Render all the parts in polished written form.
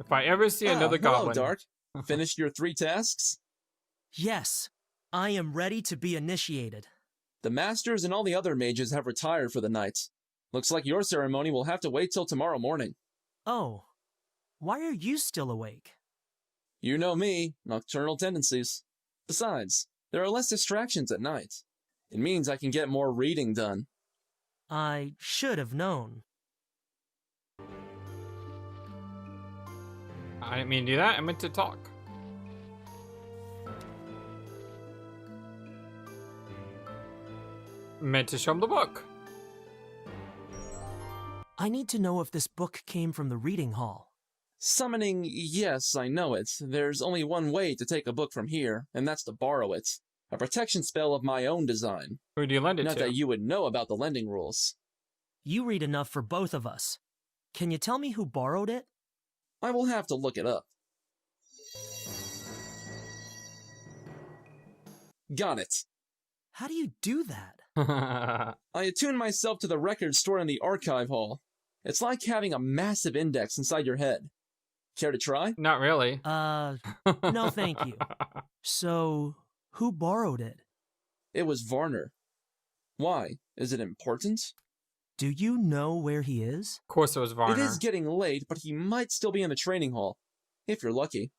If I ever see another goblin... Hello, Dark. Finished your 3 tasks? Yes, I am ready to be initiated. The masters and all the other mages have retired for the night. Looks like your ceremony will have to wait till tomorrow morning. Oh, why are you still awake? You know me, nocturnal tendencies. Besides, there are less distractions at night. It means I can get more reading done. I should have known. I didn't mean to do that. I meant to talk. Meant to show him the book. I need to know if this book came from the reading hall. Summoning, yes, I know it. There's only one way to take a book from here, and that's to borrow it. A protection spell of my own design. Who do you lend it Not to? that you would know about the lending rules. You read enough for both of us. Can you tell me who borrowed it? I will have to look it up. Got it. How do you do that? I attune myself to the record stored in the archive hall. It's like having a massive index inside your head. Care to try? Not really. No thank you. So, who borrowed it? It was Varner. Why? Is it important? Do you know where he is? Of course it was Varner. It is getting late, but he might still be in the training hall. If you're lucky.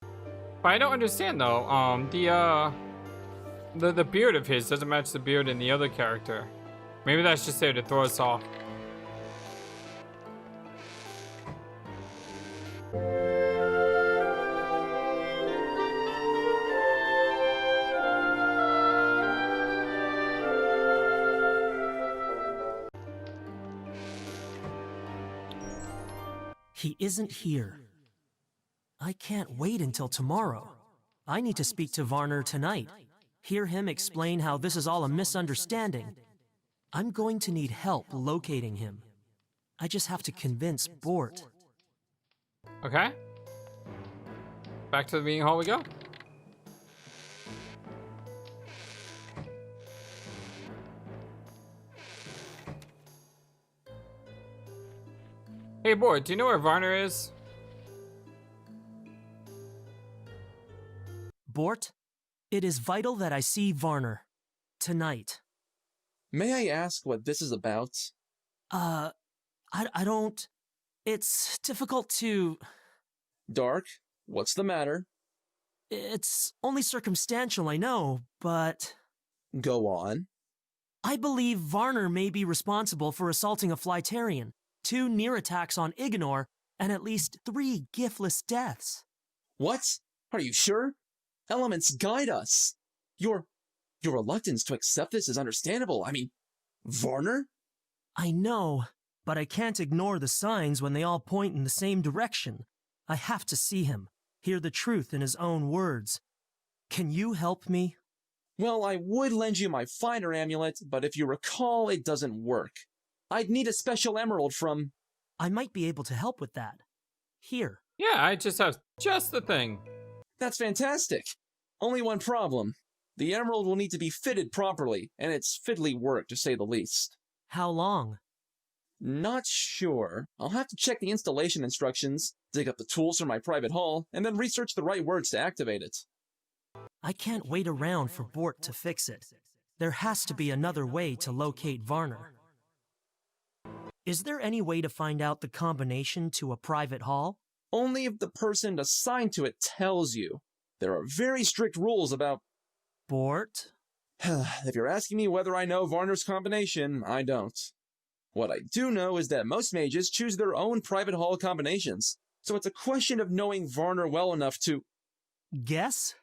But I don't understand though. The beard of his doesn't match the beard in the other character. Maybe that's just there to throw us off. He isn't here. I can't wait until tomorrow. I need to speak to Varner tonight. Hear him explain how this is all a misunderstanding. I'm going to need help locating him. I just have to convince Bort. Okay. Back to the meeting hall we go. Hey, Bort, do you know where Varner is? Bort, it is vital that I see Varner. Tonight. May I ask what this is about? I don't... It's difficult to... Dark, what's the matter? It's only circumstantial, I know, but... Go on. I believe Varner may be responsible for assaulting a Flytarian, 2 near attacks on Ignore, and at least 3 giftless deaths. What? Are you sure? Elements guide us. Your reluctance to accept this is understandable. I mean, Varner? I know, but I can't ignore the signs when they all point in the same direction. I have to see him, hear the truth in his own words. Can you help me? Well, I would lend you my finder amulet, but if you recall, it doesn't work. I'd need a special emerald from... I might be able to help with that. Here. Yeah, I just have just the thing. That's fantastic. Only one problem. The emerald will need to be fitted properly, and it's fiddly work to say the least. How long? Not sure. I'll have to check the installation instructions, dig up the tools from my private hall, and then research the right words to activate it. I can't wait around for Bort to fix it. There has to be another way to locate Varner. Is there any way to find out the combination to a private hall? Only if the person assigned to it tells you. There are very strict rules about... Bort? If you're asking me whether I know Varner's combination, I don't. What I do know is that most mages choose their own private hall combinations, so it's a question of knowing Varner well enough to... Guess?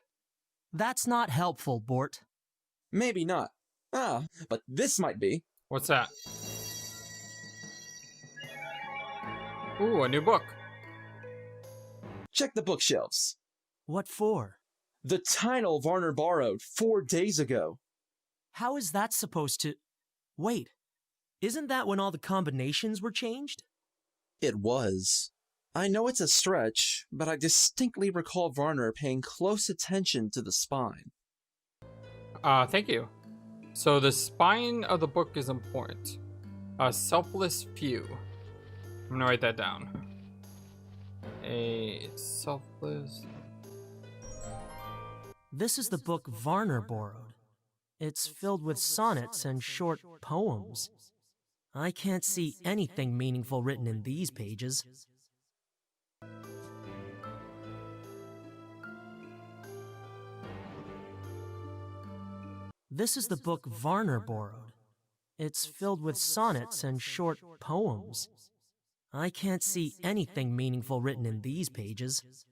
That's not helpful, Bort. Maybe not. But this might be. What's that? Ooh, a new book. Check the bookshelves. What for? The title Varner borrowed 4 days ago. How is that supposed to... Wait, isn't that when all the combinations were changed? It was. I know it's a stretch, but I distinctly recall Varner paying close attention to the spine. Thank you. So the spine of the book is important. A selfless few. I'm gonna write that down. A selfless. This is the book Varner borrowed. It's filled with sonnets and short poems. I can't see anything meaningful written in these pages. This is the book Varner borrowed. It's filled with sonnets and short poems. I can't see anything meaningful written in these pages.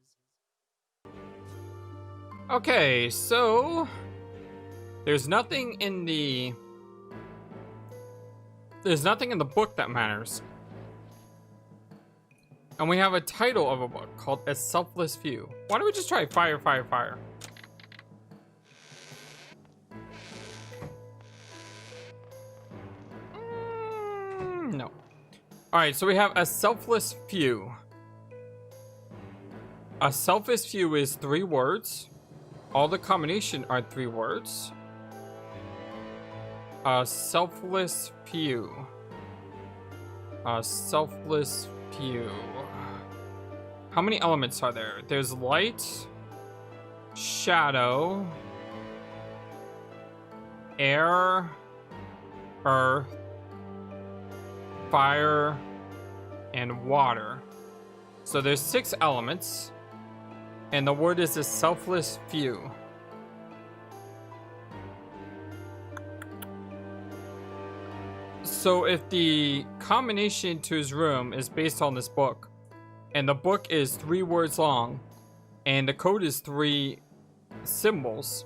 Okay, so there's nothing in the book that matters. And we have a title of a book called A Selfless Few. Why don't we just try fire, fire, fire? No. Alright, so we have A Selfless Few. A selfless few is 3 words. All the combination are 3 words. A selfless few. A selfless few. How many elements are there? There's light, shadow, air, earth, fire, and water. So there's 6 elements, and the word is a selfless few. So if the combination to his room is based on this book, and the book is 3 words long, and the code is 3 symbols,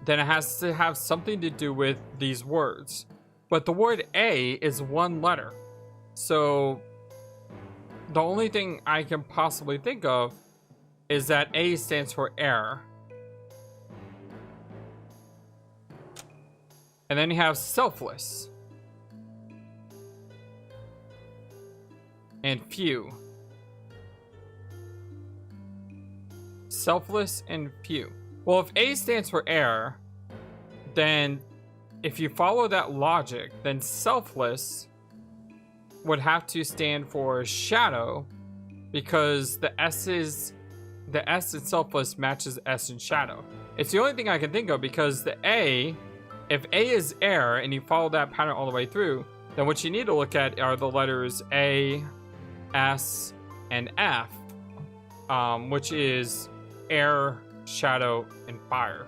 then it has to have something to do with these words. But the word A is 1 letter. So the only thing I can possibly think of is that A stands for air. And then you have selfless. And few. Selfless and few. Well, if A stands for air, then if you follow that logic, then selfless would have to stand for shadow, because the S in selfless matches S in shadow. It's the only thing I can think of, because the A, if A is air and you follow that pattern all the way through, then what you need to look at are the letters A, S, and F, which is air, shadow, and fire.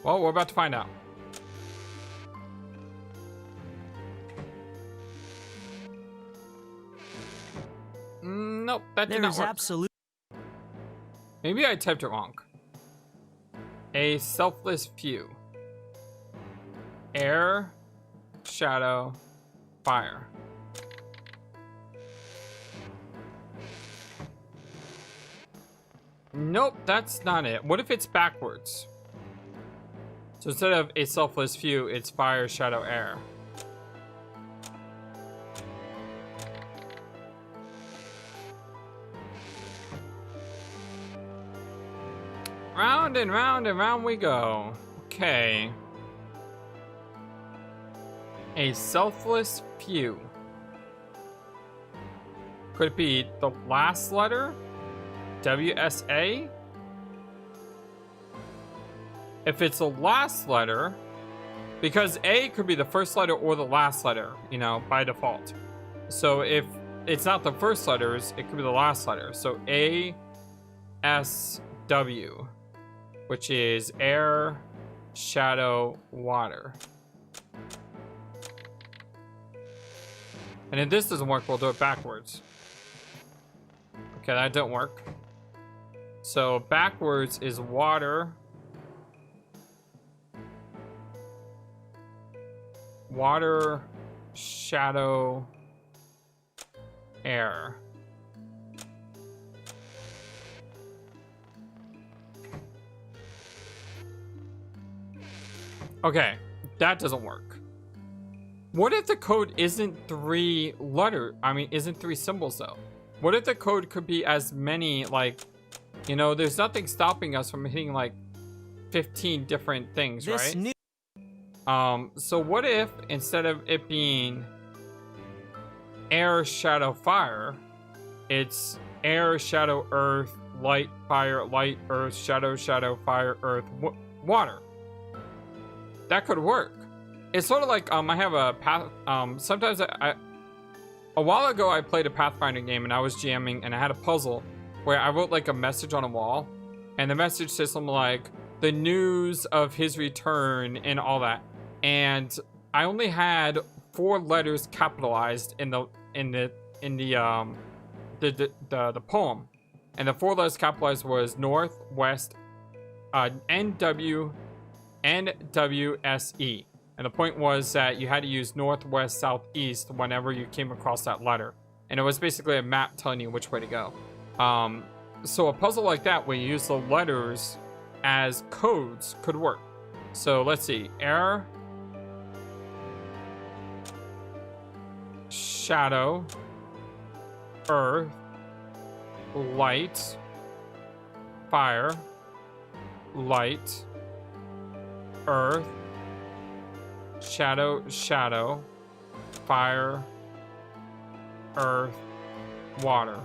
Well, we're about to find out. Nope, that did not work. Absolute. Maybe I typed it wrong. A selfless few. Air, shadow, fire. Nope, that's not it. What if it's backwards? So instead of a selfless few, it's fire, shadow, air. Round and round and round we go. Okay. A selfless few. Could it be the last letter? WSA? If it's the last letter, because A could be the first letter or the last letter, you know, by default. So if it's not the first letters, it could be the last letter. So A, S, W, which is air, shadow, water. And if this doesn't work, we'll do it backwards. Okay, that didn't work. So backwards is water, water, shadow, air. Okay, that doesn't work. What if the code isn't 3 symbols though? What if the code could be as many, like, you know, there's nothing stopping us from hitting like 15 different things, right? So what if instead of it being air, shadow, fire, It's air, shadow, earth, light, fire, light, earth, shadow, shadow, fire, earth, water. That could work. It's sort of like I have a path. Sometimes a while ago I played a Pathfinder game and I was jamming and I had a puzzle where I wrote like a message on a wall, and the message says something like the news of his return and all that. And I only had 4 letters capitalized in the poem, and the 4 letters capitalized was north, west, NW, NWSE. And the point was that you had to use north, west, south, east whenever you came across that letter. And it was basically a map telling you which way to go. So a puzzle like that where you use the letters as codes could work. So let's see. Air, shadow, earth, light, fire, light, earth, shadow, shadow, fire, earth, water.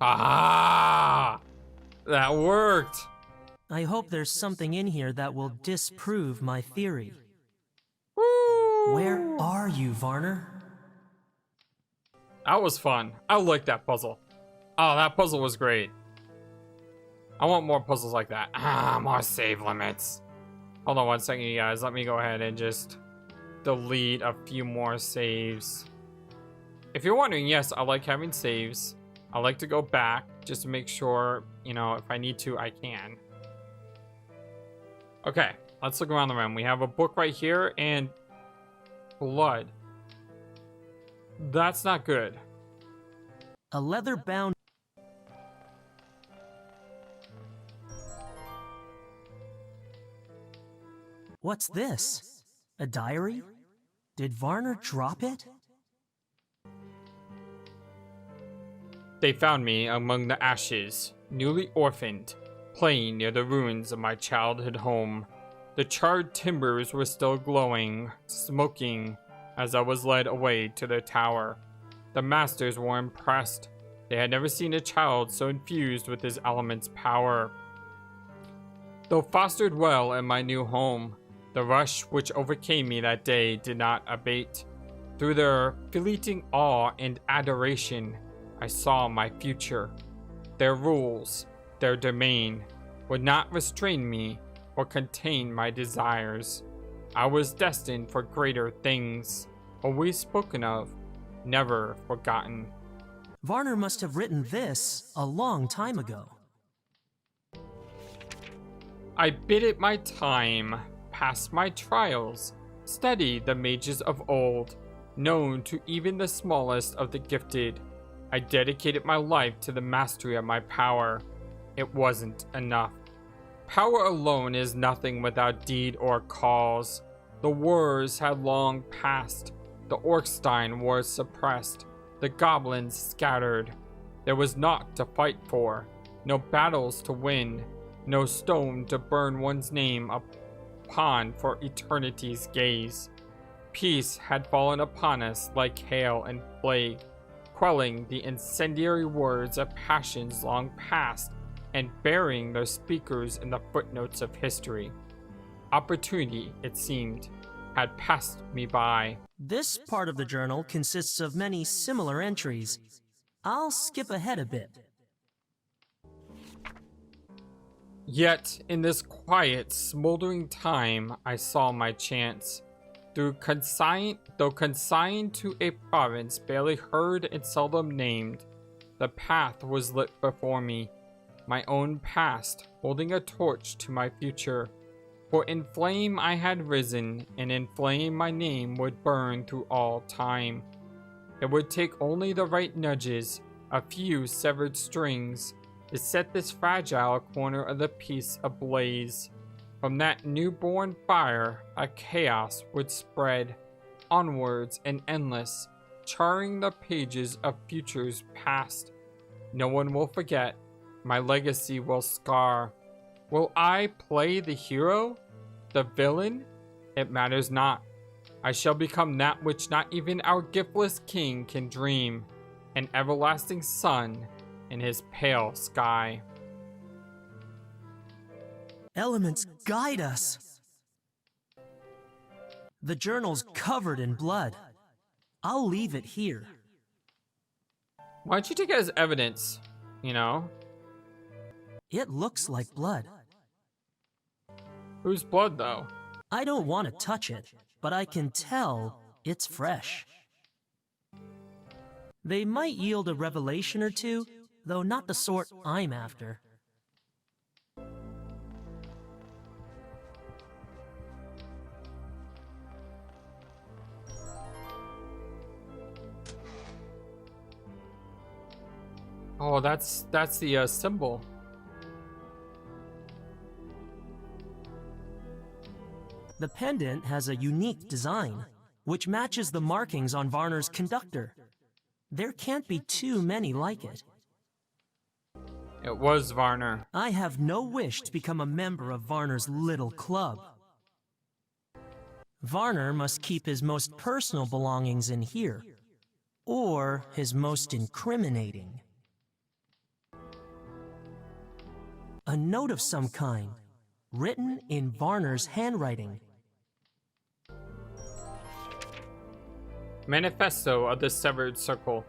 Ah! That worked! I hope there's something in here that will disprove my theory. Woo! Where are you, Varner? That was fun. I like that puzzle. Oh, that puzzle was great. I want more puzzles like that. More save limits. Hold on 1 second, you guys. Let me go ahead and just delete a few more saves. If you're wondering, yes, I like having saves. I like to go back just to make sure, you know, if I need to, I can. Okay, let's look around the room. We have a book right here and blood. That's not good. A leather-bound... What's this? A diary? Did Varner drop it? They found me among the ashes, newly orphaned, playing near the ruins of my childhood home. The charred timbers were still glowing, smoking, as I was led away to their tower. The masters were impressed. They had never seen a child so infused with his element's power. Though fostered well in my new home, the rush which overcame me that day did not abate. Through their fleeting awe and adoration, I saw my future. Their rules, their domain, would not restrain me or contain my desires. I was destined for greater things, always spoken of, never forgotten. Varner must have written this a long time ago. I bided my time, passed my trials, studied the mages of old, known to even the smallest of the gifted. I dedicated my life to the mastery of my power. It wasn't enough. Power alone is nothing without deed or cause. The wars had long passed. The Orkstein was suppressed. The goblins scattered. There was naught to fight for, no battles to win, no stone to burn one's name upon for eternity's gaze. Peace had fallen upon us like hail and plague, quelling the incendiary words of passions long past and burying their speakers in the footnotes of history. Opportunity, it seemed, had passed me by. This part of the journal consists of many similar entries. I'll skip ahead a bit. Yet, in this quiet, smoldering time, I saw my chance. Though consigned to a province barely heard and seldom named, the path was lit before me, my own past, holding a torch to my future. For in flame I had risen, and in flame my name would burn through all time. It would take only the right nudges, a few severed strings, to set this fragile corner of the piece ablaze. From that newborn fire, a chaos would spread, onwards and endless, charring the pages of futures past. No one will forget, my legacy will scar. Will I play the hero? The villain? It matters not. I shall become that which not even our giftless king can dream, an everlasting sun in his pale sky. Elements guide us. The journal's covered in blood. I'll leave it here. Why don't you take it as evidence, you know? It looks like blood. Whose blood, though? I don't want to touch it, but I can tell it's fresh. They might yield a revelation or two, though not the sort I'm after. Oh, that's the symbol. The pendant has a unique design, which matches the markings on Varner's conductor. There can't be too many like it. It was Varner. I have no wish to become a member of Varner's little club. Varner must keep his most personal belongings in here, or his most incriminating. A note of some kind, written in Varner's handwriting. Manifesto of the Severed Circle.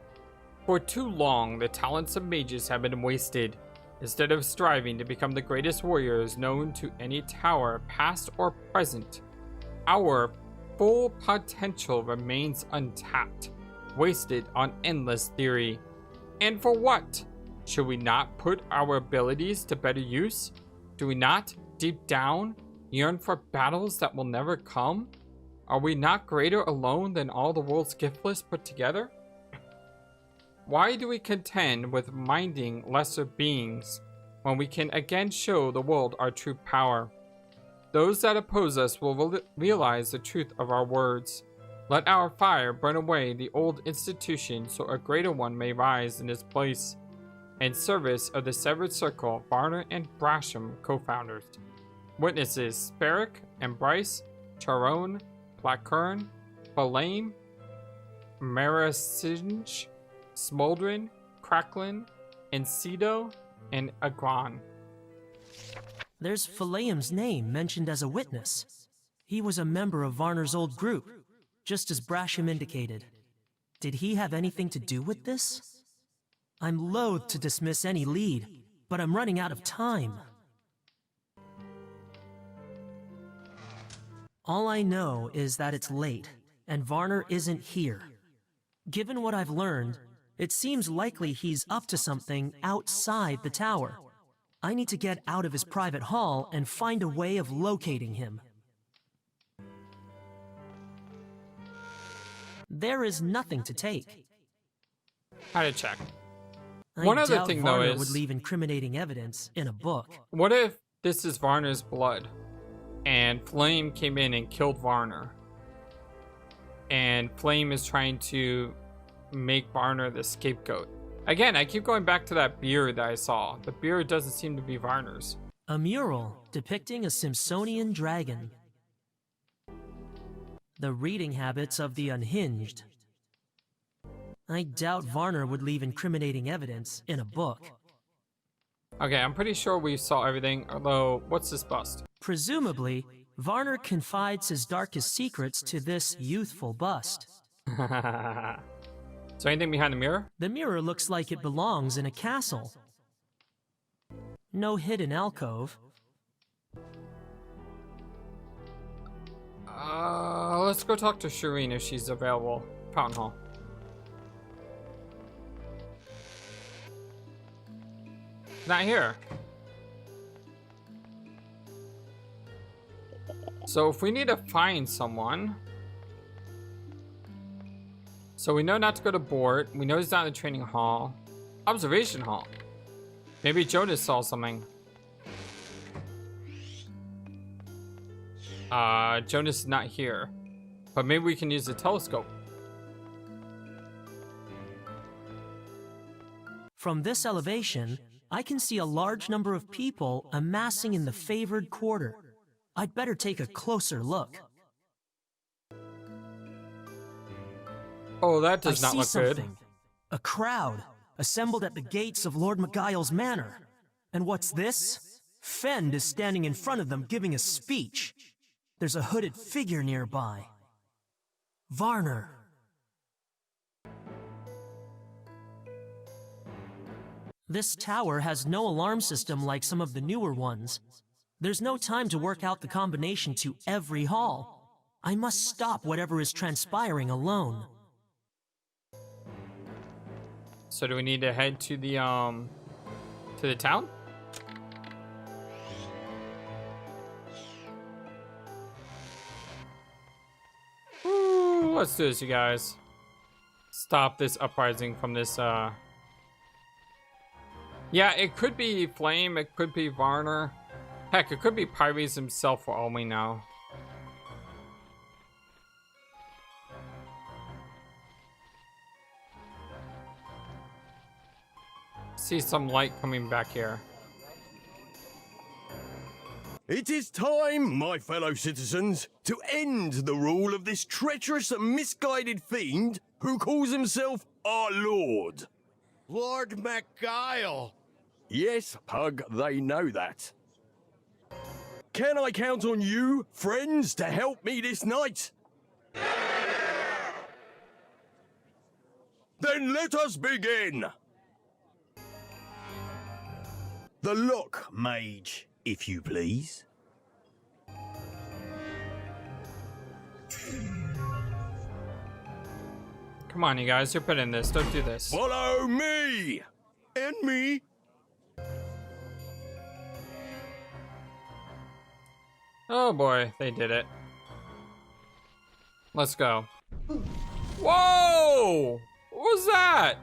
For too long, the talents of mages have been wasted. Instead of striving to become the greatest warriors known to any tower, past or present, our full potential remains untapped, wasted on endless theory. And for what? Should we not put our abilities to better use? Do we not, deep down, yearn for battles that will never come? Are we not greater alone than all the world's giftless put together? Why do we contend with minding lesser beings when we can again show the world our true power? Those that oppose us will realize the truth of our words. Let our fire burn away the old institution so a greater one may rise in its place. In service of the Severed Circle, Varner and Brasham, co-founders. Witnesses, Sparrock and Bryce, Charon, Placurn, Falame, Marasinge, Smoldrin, Cracklin, Encido, and Agron. There's Falame's name mentioned as a witness. He was a member of Varner's old group, just as Brasham indicated. Did he have anything to do with this? I'm loath to dismiss any lead, but I'm running out of time. All I know is that it's late, and Varner isn't here. Given what I've learned, it seems likely he's up to something outside the tower. I need to get out of his private hall and find a way of locating him. There is nothing to take. How to check. I One other doubt thing, though, Varner is... would leave incriminating evidence in a book. What if this is Varner's blood, and Flame came in and killed Varner, and Flame is trying to make Varner the scapegoat? Again, I keep going back to that beard that I saw. The beard doesn't seem to be Varner's. A mural depicting a Simpsonian dragon. The reading habits of the unhinged. I doubt Varner would leave incriminating evidence in a book. Okay, I'm pretty sure we saw everything, although, what's this bust? Presumably, Varner confides his darkest secrets to this youthful bust. So anything behind the mirror? The mirror looks like it belongs in a castle. No hidden alcove. Let's go talk to Shireen if she's available. Fountain Hall. Not here. So if we need to find someone, so we know not to go to board. We know he's not in the training hall. Observation hall. Maybe Jonas saw something. Jonas is not here, but maybe we can use the telescope. From this elevation, I can see a large number of people amassing in the favored quarter. I'd better take a closer look. Oh, that does I not see look something. good. A crowd assembled at the gates of Lord Miguel's manor. And what's this? Fend is standing in front of them giving a speech. There's a hooded figure nearby. Varner. This tower has no alarm system like some of the newer ones. There's no time to work out the combination to every hall. I must stop whatever is transpiring alone. So do we need to head to the town? Ooh, let's do this, you guys. Stop this uprising from this, Yeah, it could be Flame, it could be Varner. Heck, it could be Pyres himself for all we know. See some light coming back here. It is time, my fellow citizens, to end the rule of this treacherous and misguided fiend who calls himself our lord. Lord Miguel. Yes, Pug, they know that. Can I count on you, friends, to help me this night? Then let us begin! The lock, mage, if you please. Come on, you guys, you're putting this. Don't do this. Follow me! And me! Oh boy, they did it. Let's go. Whoa! What was that?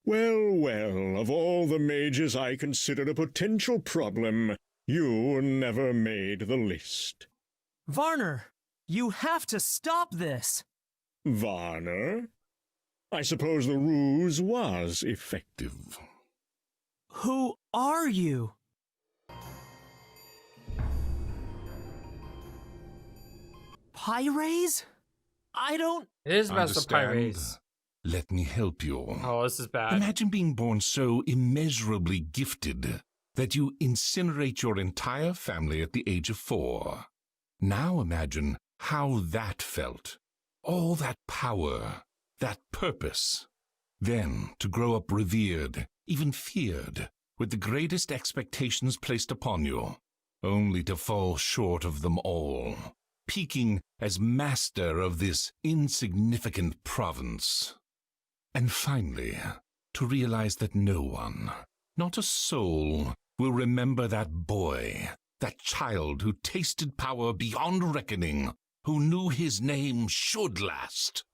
Well, well, of all the mages I considered a potential problem, you never made the list. Varner, you have to stop this! Varner? I suppose the ruse was effective. Who are you? Pyres? I don't... It is Master Understand? Pyres. Let me help you. Oh, this is bad. Imagine being born so immeasurably gifted that you incinerate your entire family at the age of 4. Now imagine how that felt. All that power, that purpose. Then to grow up revered, even feared, with the greatest expectations placed upon you, only to fall short of them all, peaking as master of this insignificant province. And finally, to realize that no one, not a soul, will remember that boy, that child who tasted power beyond reckoning, who knew his name should last.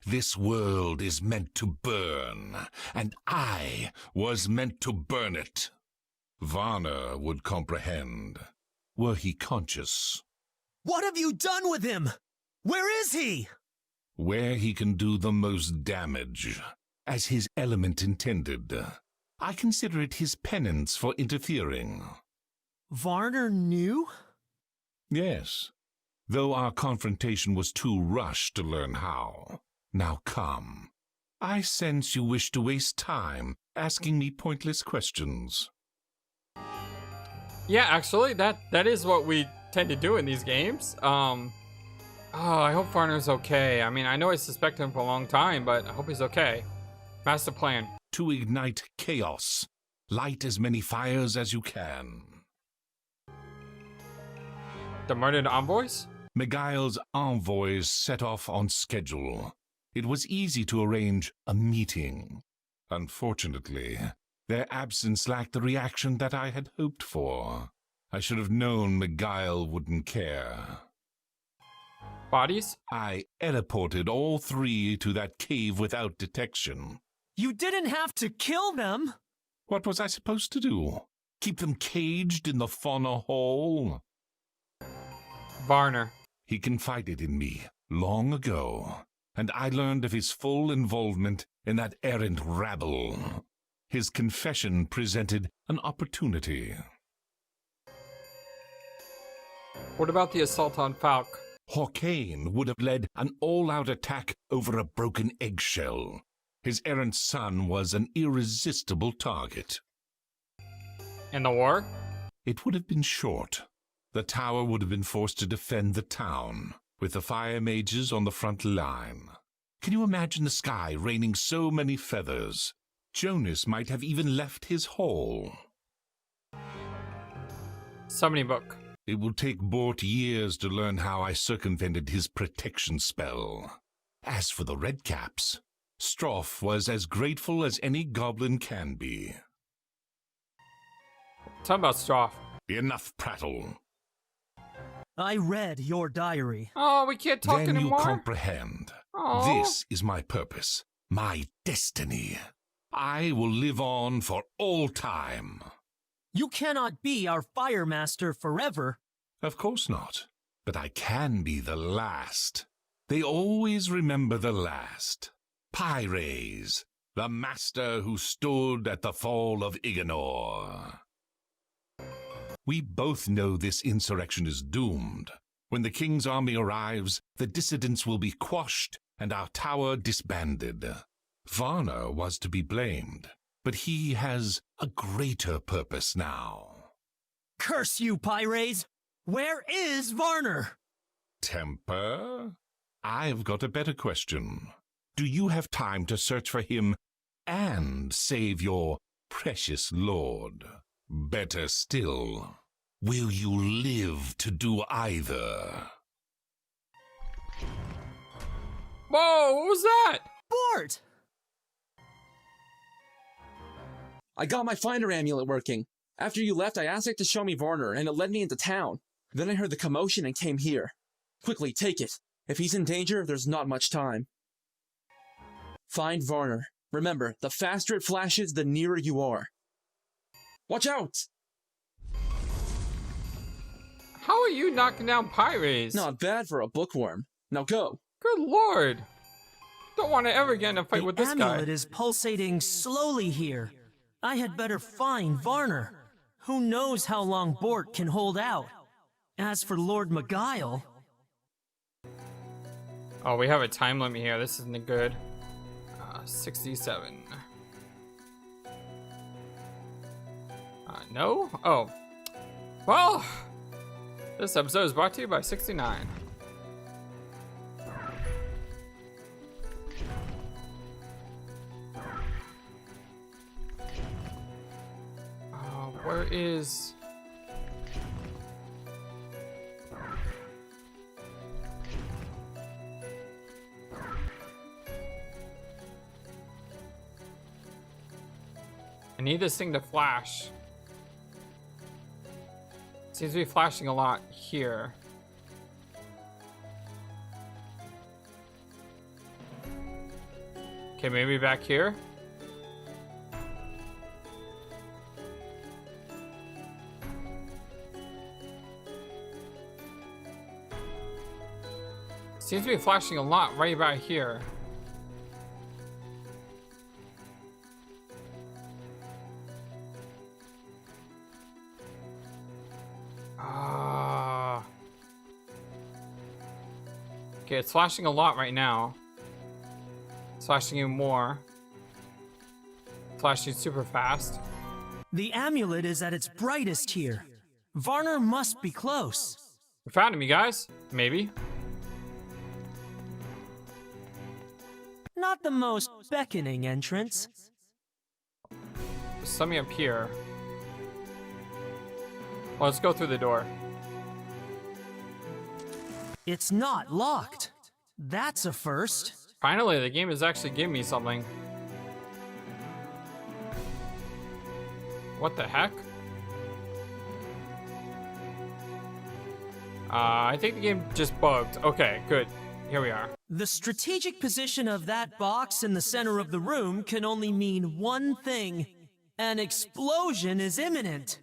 This world is meant to burn, and I was meant to burn it. Varner would comprehend, were he conscious. What have you done with him? Where is he? Where he can do the most damage, as his element intended. I consider it his penance for interfering. Varner knew? Yes, though our confrontation was too rushed to learn how. Now come. I sense you wish to waste time asking me pointless questions. Yeah, actually, that is what we tend to do in these games. Oh, I hope Varner's okay. I mean, I know I suspect him for a long time, but I hope he's okay. Master plan. To ignite chaos, light as many fires as you can. The murdered envoys? Miguel's envoys set off on schedule. It was easy to arrange a meeting. Unfortunately, their absence lacked the reaction that I had hoped for. I should have known Miguel wouldn't care. Bodies? I teleported all 3 to that cave without detection. You didn't have to kill them! What was I supposed to do? Keep them caged in the fauna hall? Varner. He confided in me long ago, and I learned of his full involvement in that errant rabble. His confession presented an opportunity. What about the assault on Falk? Hawkane would have led an all-out attack over a broken eggshell. His errant son was an irresistible target. In the war? It would have been short. The tower would have been forced to defend the town, with the fire mages on the front line. Can you imagine the sky raining so many feathers? Jonas might have even left his hall. Summoning book. It will take Bort years to learn how I circumvented his protection spell. As for the redcaps, Stroff was as grateful as any goblin can be. Talk about Stroff. Enough prattle. I read your diary. Oh, we can't talk Then anymore? you comprehend. Aw. This is my purpose, my destiny. I will live on for all time. You cannot be our fire master forever. Of course not, but I can be the last. They always remember the last. Pyres, the master who stood at the fall of Iganor. We both know this insurrection is doomed. When the king's army arrives, the dissidents will be quashed and our tower disbanded. Varner was to be blamed, but he has a greater purpose now. Curse you, Pyres! Where is Varner? Temper? I've got a better question. Do you have time to search for him and save your precious lord? Better still, will you live to do either? Whoa, what was that? Bort! I got my finder amulet working. After you left, I asked it to show me Varner, and it led me into town. Then I heard the commotion and came here. Quickly, take it. If he's in danger, there's not much time. Find Varner. Remember, the faster it flashes, the nearer you are. Watch out! How are you knocking down Pyres? Not bad for a bookworm. Now go. Good lord. Don't want to ever get in a fight with this The guy. amulet is pulsating slowly here. I had better find Varner. Who knows how long Bort can hold out? As for Lord Miguel... Oh, we have a time limit here. This isn't good. 67. No? Oh. Well, this episode is brought to you by 69. Where is... I need this thing to flash. Seems to be flashing a lot here. Okay, maybe back here? Seems to be flashing a lot right about here. Okay, it's flashing a lot right now. It's flashing even more. Flashing super fast. The amulet is at its brightest here. Varner must be close. We found him, you guys. Maybe. Not the most beckoning entrance. There's something up here. Well, let's go through the door. It's not locked. That's a first. Finally, the game is actually giving me something. What the heck? I think the game just bugged. Okay, good. Here we are. The strategic position of that box in the center of the room can only mean one thing. An explosion is imminent.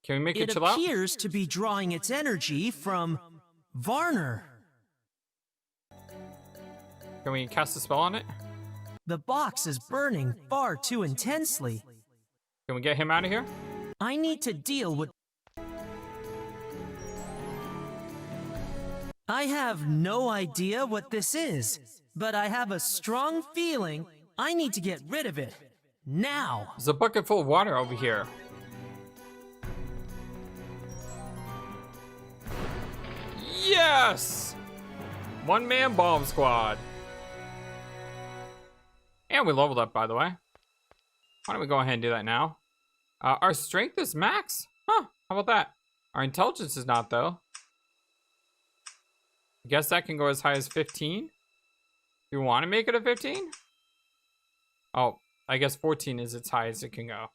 Can we make it It chill out? appears to be drawing its energy from Varner. Can we cast a spell on it? The box is burning far too intensely. Can we get him out of here? I need to deal with... I have no idea what this is, but I have a strong feeling I need to get rid of it. Now! There's a bucket full of water over here. Yes! One-man bomb squad. And we leveled up, by the way. Why don't we go ahead and do that now? Our strength is max? Huh, how about that? Our intelligence is not, though. I guess that can go as high as 15. Do you want to make it a 15? Oh, I guess 14 is as high as it can go.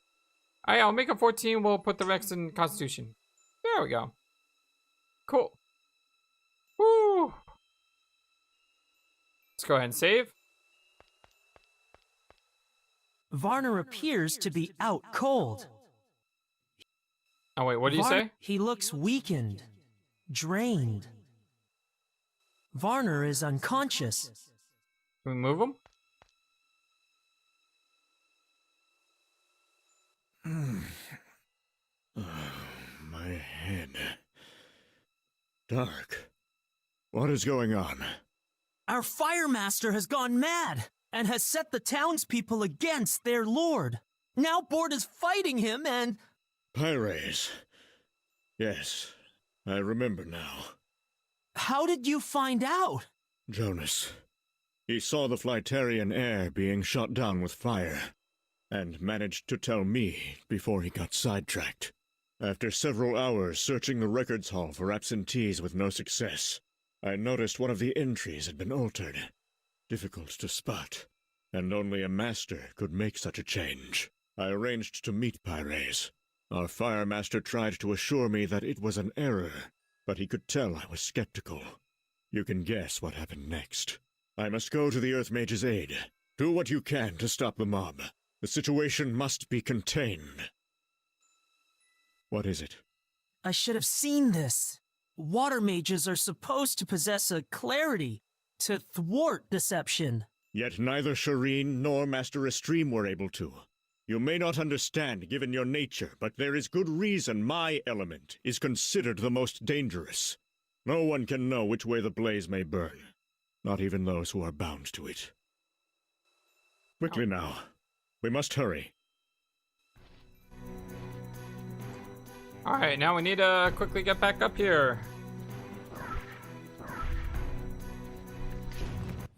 Alright, I'll make a 14. We'll put the Rex in Constitution. There we go. Cool. Woo! Let's go ahead and save. Varner appears to be out cold. Oh wait, what do you say? He looks weakened, drained. Varner is unconscious. Can we move him? My head. Dark. What is going on? Our fire master has gone mad and has set the townspeople against their lord. Now Bort is fighting him and... Pyres. Yes, I remember now. How did you find out? Jonas. He saw the Flytarian heir being shot down with fire, and managed to tell me before he got sidetracked. After several hours searching the records hall for absentees with no success, I noticed one of the entries had been altered. Difficult to spot, and only a master could make such a change. I arranged to meet Pyres. Our fire master tried to assure me that it was an error, but he could tell I was skeptical. You can guess what happened next. I must go to the Earth Mage's aid. Do what you can to stop the mob. The situation must be contained. What is it? I should have seen this. Water mages are supposed to possess a clarity to thwart deception. Yet neither Shireen nor Master Estream were able to. You may not understand given your nature, but there is good reason my element is considered the most dangerous. No one can know which way the blaze may burn. Not even those who are bound to it. Quickly now. We must hurry. Alright, now we need to quickly get back up here.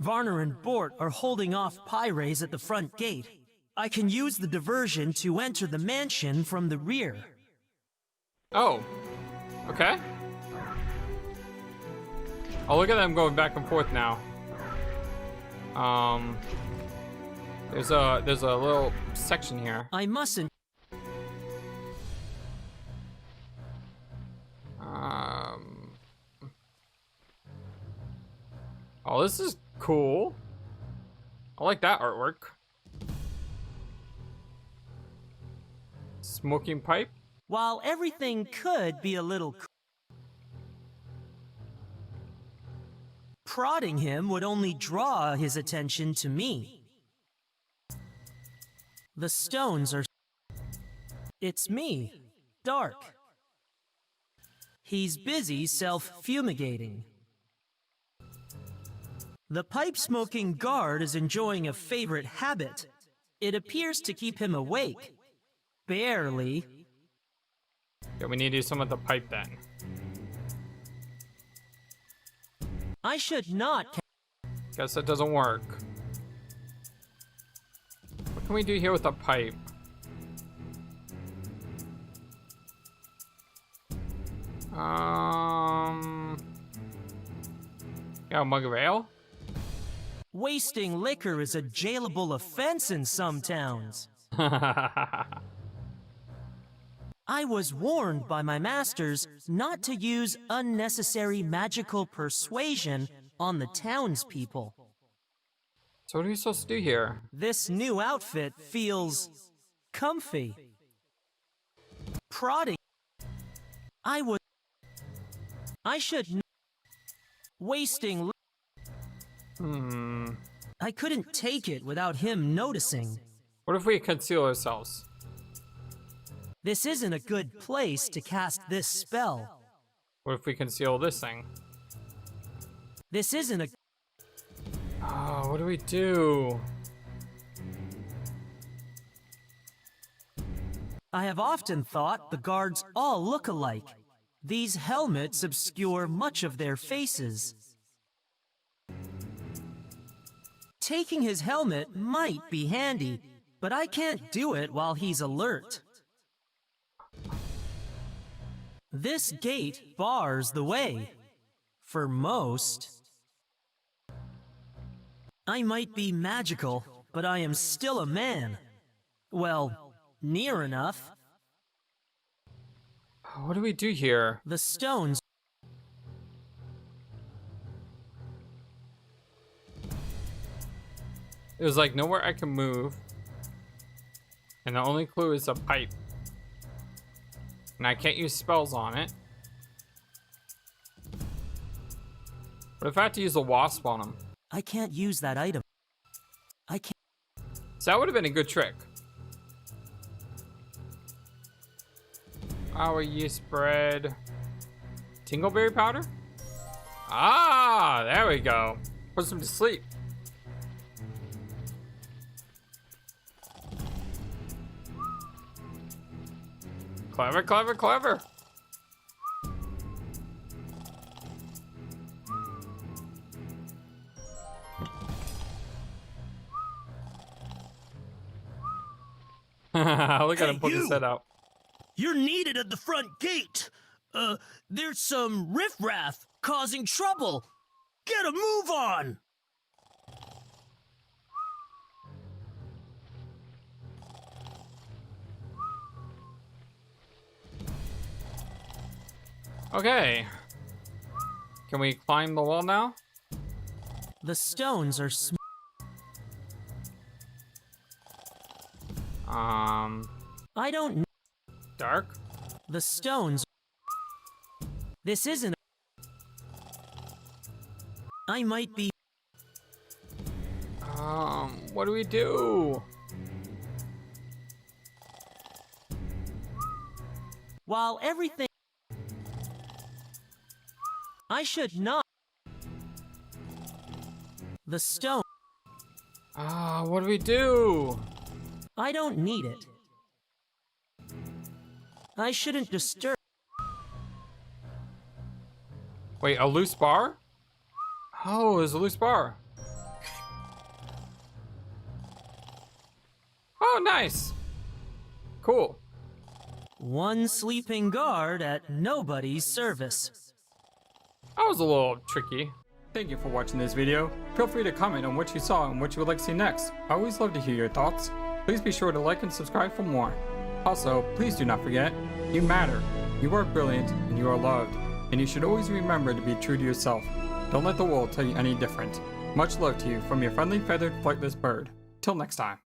Varner and Bort are holding off Pyres at the front gate. I can use the diversion to enter the mansion from the rear. Oh. Okay. Oh, look at them going back and forth now. There's a little section here. I mustn't. Oh, this is cool. I like that artwork. Smoking pipe. While everything could be a little... prodding him would only draw his attention to me. The stones are... It's me, Dark. He's busy self-fumigating. The pipe-smoking guard is enjoying a favorite habit. It appears to keep him awake. Barely. Yeah, we need to do some of the pipe then. I should not... Guess that doesn't work. What can we do here with the pipe? Yeah, a mug of ale? Wasting liquor is a jailable offense in some towns. I was warned by my masters not to use unnecessary magical persuasion on the townspeople. So what are we supposed to do here? This new outfit feels comfy. Prodding. I should wasting. I couldn't take it without him noticing. What if we conceal ourselves? This isn't a good place to cast this spell. What if we conceal this thing? This isn't a... Oh, what do we do? I have often thought the guards all look alike. These helmets obscure much of their faces. Taking his helmet might be handy, but I can't do it while he's alert. This gate bars the way. For most. I might be magical, but I am still a man. Well, near enough. What do we do here? The stones... There's like nowhere I can move. And the only clue is a pipe. And I can't use spells on it. What if I have to use a wasp on him? I can't use that item. I can't... So that would have been a good trick. Our yeast bread. Tingleberry powder? Ah, there we go. Puts him to sleep. Clever, clever, clever. Look at him put his head out. You're needed at the front gate. There's some riffraff causing trouble. Get a move on. Okay. Can we climb the wall now? The stones are I don't know. Dark? The stones... This isn't... I might be... What do we do? While everything... I should not... The stone... What do we do? I don't need it. I shouldn't disturb... Wait, a loose bar? Oh, there's a loose bar. Oh, nice. Cool. One sleeping guard at nobody's service. That was a little tricky. Thank you for watching this video. Feel free to comment on what you saw and what you would like to see next. I always love to hear your thoughts. Please be sure to like and subscribe for more. Also, please do not forget, you matter. You are brilliant and you are loved. And you should always remember to be true to yourself. Don't let the world tell you any different. Much love to you from your friendly feathered flightless bird. Till next time.